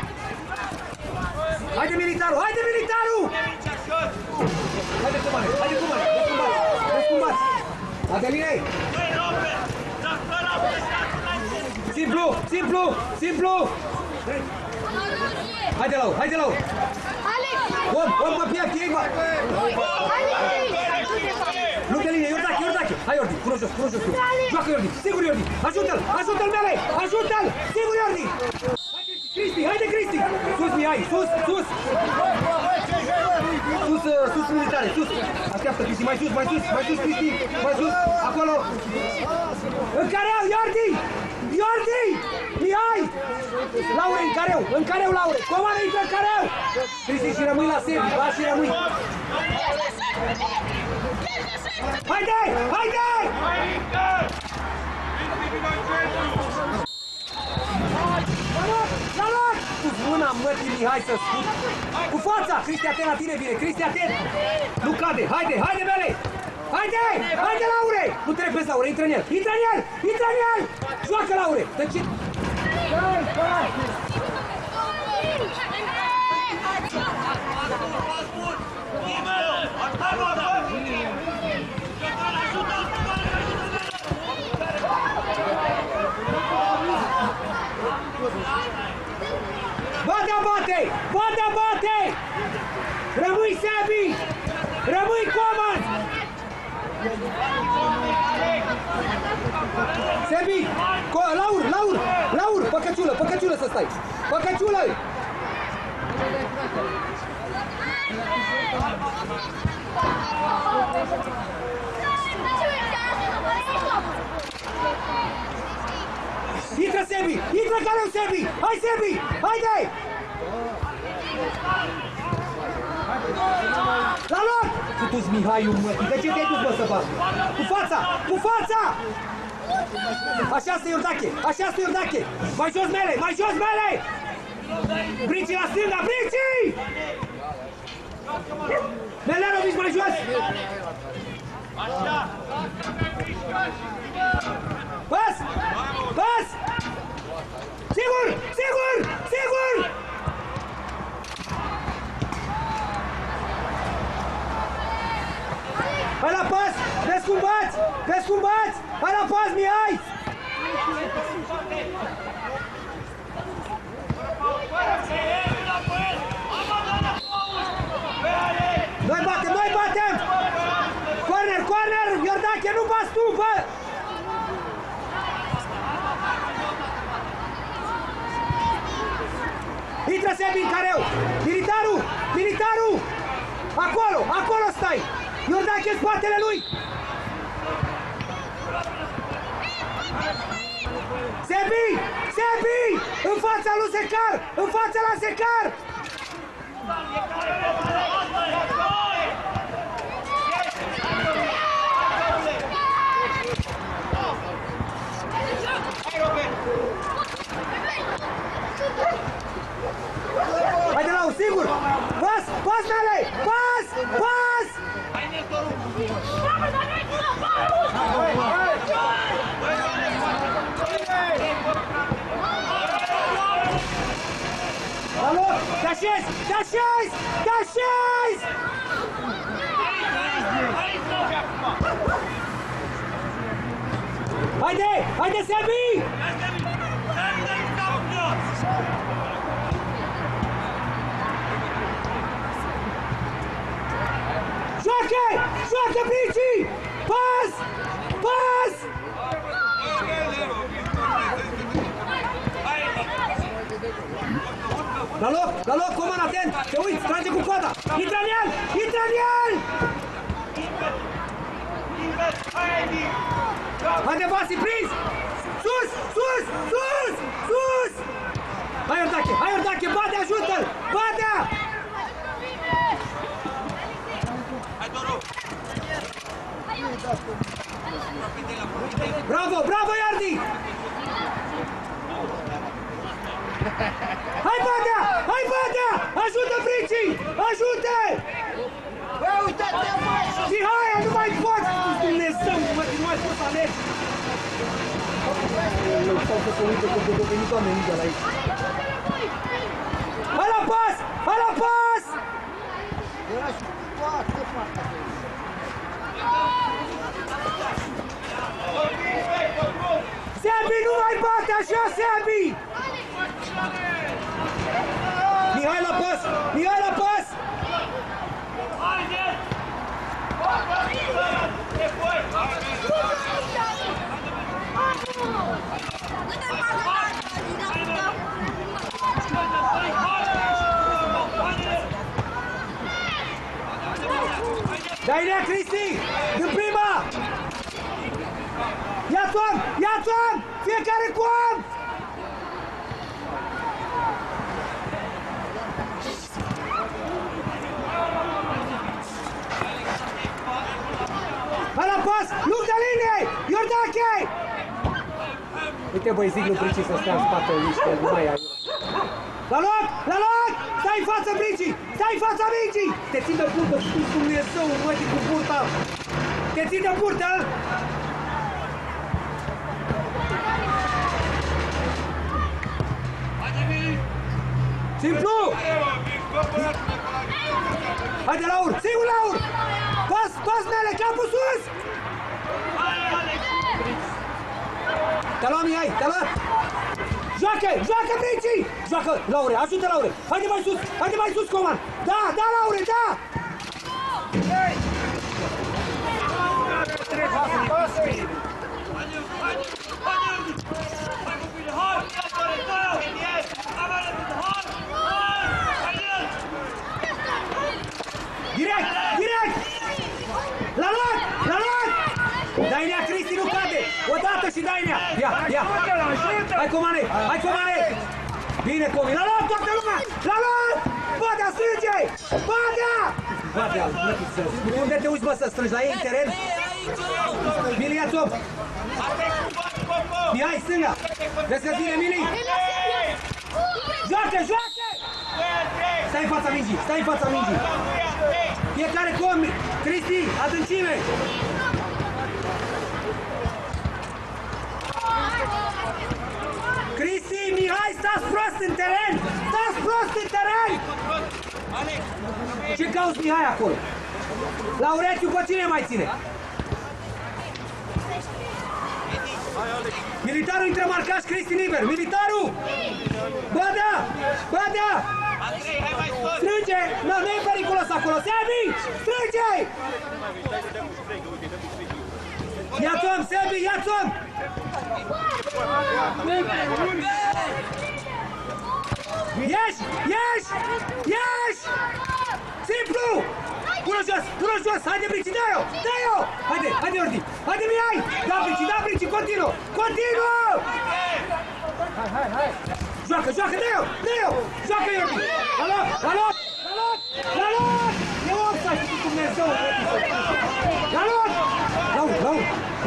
Haide, militarul! Haide, comane! Descumbați! Adelinei! Simplu! Haide, Laur! Om pe piept, ei va! Nu de linie, Iordache! Hai, Iordi, pune jos! Joacă, Iordi! Sigur, Iordi! Ajută-l, Mele! Ajută-l! Sigur, Iordi! Haide, Cristi! Sus, Mihai! Sus, militare! Sus! Așteaptă, Cristi! Mai sus, Cristi! Mai sus! Acolo! În careu, Iordi! Mihai! Laure, în careu, Laure! Comandă, intră în careu! Cristi, și rămâi la sebi, va și rămâi! Haide! La loc! Cu mâna mătii, Mihai, să scot! Cu fața! Cristi, atent la tine vine! Cristi, atent! Nu cade! Haide, Mele! Haide, Laure! Nu te repezi, Laure, intră în el! Joacă, Laure! De ce? Bate! Rămâi, Sebi! Rămâi, Coman! Sebi! Laur! Păcăciulă să stai! Păcăciulă! Intră Sebi! Intră careu Sebi! Hai Sebi! Haide! La loc! Futu-ți Mihaiu, mătii! De ce te-ai dus, bă, să faci? Cu fața! Așa-ți Iordache! Mai jos Mele! Brici la stânga! Brici! Melenovici mai jos! Pas! Sigur! Hai la pas! Descumbați! Hai la pas, Mihai! Noi batem! Corner! Iordache, nu bați tu, bă! Intră Sebi în careu! Militarul! Acolo stai! Iordache în spatele lui! Sebi! În fața lui Secar! În fața la Secar! Haide, Lau, sigur! Pas, Mele! Pas! Alo! Te așezi! Haide! Haide, Sebi! Joacă! Joacă, Brici! Pas! Pas! La loc, Coman, atent! Te uiți, trage cu coada! Intră în el! Intră în el! Haide, Vasi, prins! Sus! Sus! Sus! Sus! Hai, Iordache! Bate, ajută-l! Bate! Bravo, bravo, Iardi! Hai, Badea! Hai, Badea! Ajută, Brici! Ajută! Bă, uite-te, mă! Mihai, nu mai pot! Dumnezeu, mă, nu mai pot să aleg! Eu stau să se uite că a venit oamenii de la aici. Hai la pas! Hai la pas! Era și foarte facă. Sebi, nu mai bate așa, Sebi! Mihai la pas! Mihai la pas! Dai-ne, Cristi! În prima! Ia-ți om! Ia-ți om! Fiecare cu om! Hai la pas! Luptă linie! Iordache! Uite, băi, zic lui Brici să stea în spatele niște, nu mai ai. La loc! La loc! Stai în fața Brici! Stai în fața Brici! Te țin de burtă, spus Dumnezeu, măti cu burta! Te țin de burtă! Simplu! Haide, Laur! Sigur, Laur! Pas, pas, Mele, capul sus! Te-a luat, Mihai, te-a luat! Joacă, joacă, Brici! Joacă, Laure, ajută, Laure! Haide mai sus, Coman! Da, da, Laure, da! Direct, direct! La loc, la loc! Dai-nea, Cristi, nu cade! Odată și dai-nea! Ia! Hai, Comane! Hai, Comane! Bine, Comi! La loc, toată lumea! La loc! Badea, strânge! Badea! Badea, unde te uiți, bă, să strângi? La ei în teren? Mili, ia-ți om! Mihai, stânga! Vezi că vine, Mili! Joacă, joacă! Stai în fața mingii, stai în fața mingii! Fiecare com! Cristi, adâncime! Cristi, Mihai, stați prost în teren! Stați prost în teren! Ce cauți, Mihai, acolo? Laurețiu, pe cine mai ține? Militarul intră marcaș, Cristi liber! Militarul! Badea! Badea! Strânge! Nu e periculos acolo! Sebi! Strânge! Ia-ți om, Sebi! Ia-ți om! Ieși! Ieși! Ieși! Simplu! Pune-o jos! Pune-o jos! Haide, Brici, dă-i-o! Dă-i-o! Haide, haide, Ordi! Haide, Mihai! Da, Brici, continuă! Continuă! Hai! Joacă, dă-i-o! Dă-i-o! Joacă, Ordi! La loc! La loc! La loc! La loc! E opta și cu Dumnezeu! La loc!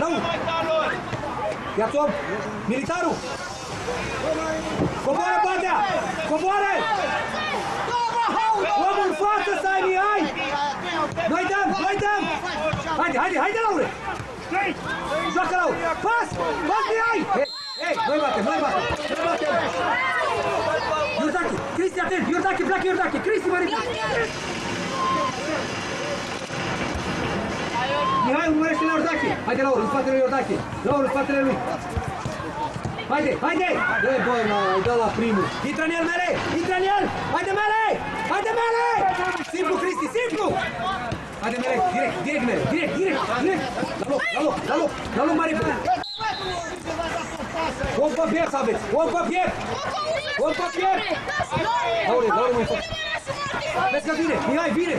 Laur! Ia-ți om! Militarul! Coboară, Badea! Coboară! Omul în față să ai, Mihai! Noi dăm! Haide, Laure! Joacă, Laure! Pas, Mihai! Ei, noi batem! Iordache, Cristi, atent! Iordache, pleacă Iordache! Cristi, mă ridic! Mihai, urmărește la Iordache! Haide, Laur, în spatele lui Iordache! Laur, în spatele lui! Haide, haide! Dă, băi, ai dat la primul! Intră în el, Mele! Intră în el! Haide, Mele! Haide, Mele! Simplu, Cristi, simplu! Haide, Mele, direct, direct, Mele, direct, direct, direct! La loc, mare până! Om pe piept aveți! Om pe piept! Om pe piept! Laure, mă fac! Vezi că vine! Mihai, vine!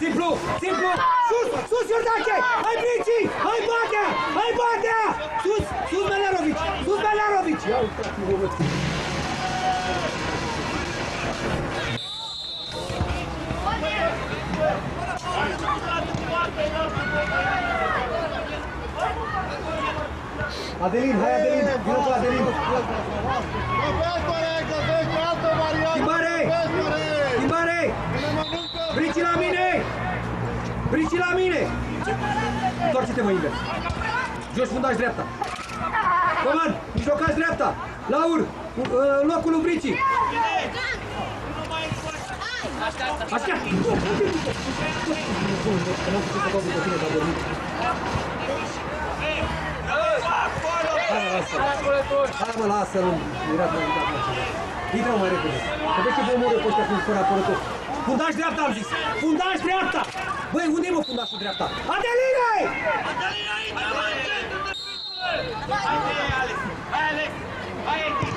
Simplu! Simplu! Sus! Sus, Iordache! Hai, Brici! Hai, Batea! Hai, Batea! Sus! Sus, Melerovici! Sus, Melerovici! Ia uitați-vă! Adelin, hai Adelin! Vină cu Adelin! Schimbare! Schimbare! Brici la mine! Brici la mine! Întoarce-te, mă, invers! Joci fundaș dreapta! Coman, mijlocaș dreapta! Laur, locul lui Brici! Așteaptă! Hai mă, lasă-l! Intră mai repede! Că vezi ce vă omoră pe ăștia când fără apărător! Fundaș dreapta, am zis! Fundaș dreapta! Băi, unde e, mă, fundașul dreapta? Adeline! Adelina, intră, mă, în centru de picule! Haide, Alex! Hai, Alex! Hai, Edi!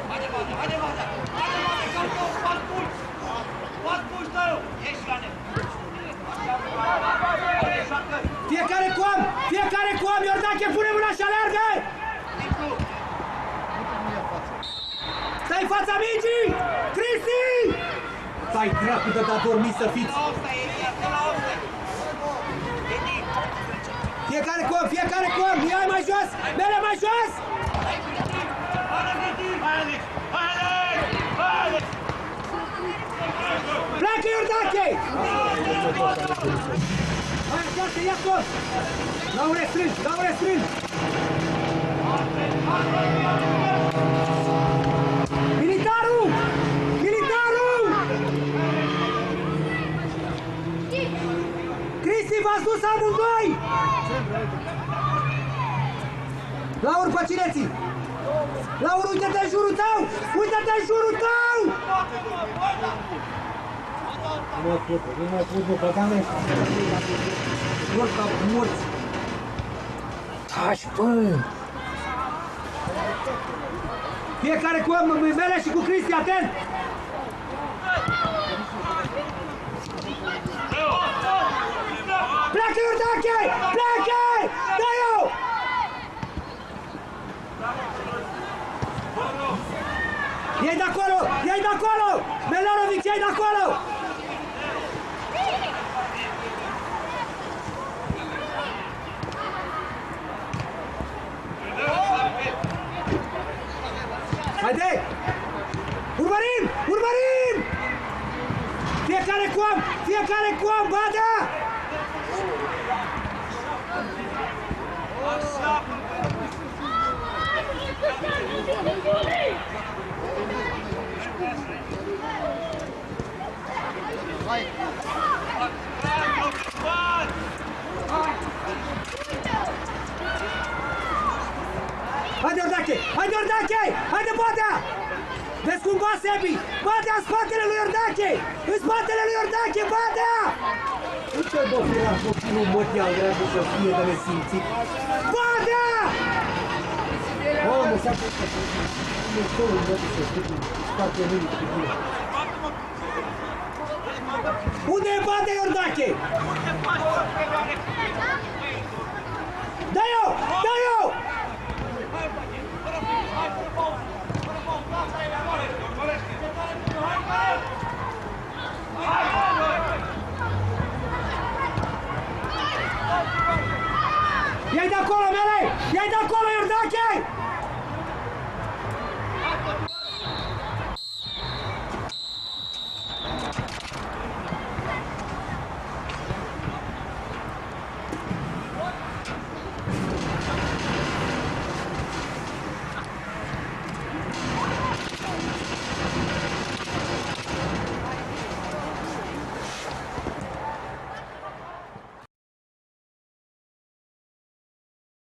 Haide, Bada! Haide, Bada! Haide, Bada! Calcă-o! Fac puși! Fac puși, tău! Ieși la ne! Haide, joacă! Fiecare coam! Fiecare coam! Iordache, pune mâna și alergă! Stai în fața mingii! Cristi! Stai, dracu, de da dormi să fiți! Fiecare coam! Fiecare coam! Ia mai jos! Mele mai jos! Pleacă, Iordache! Hai, așteaptă, ia tot! Laure, strângi! Laure, strângi! Militarul! Militarul! Cristi, v-ați dus amândoi! Laur, pe cine ții? Laur, uite-te în jurul tău! Uite-te în jurul tău! Nu mă pot, băgame! Mort ca morți! Taci, bă! Fiecare cu Mele și cu Cristi, atent! Pleacă, Iordache! Pleacă! Dă-i-o! Iei de acolo! Iei de acolo! Melerovic, iei de acolo! Haide! Urmărim! Urmărim! Fiecare coam! Fiecare coam! Bada! Haide, Iordache! Haide, Iordache! Haide, Badea! Vezi cum va Sebi! Badea în spatele lui Iordache! În spatele lui Iordache, Badea! Uite, bă, fira copilul mătial, dragul să fie de nesimțit! Badea! Mamă, s-a făcut! Nu știu, nu știu, să știu, spate lui, cu tine. Unde e Badea, Iordache? Dă-i-o! Dă-i-o! Ia-i de acolo, Mele! Ia-i de acolo,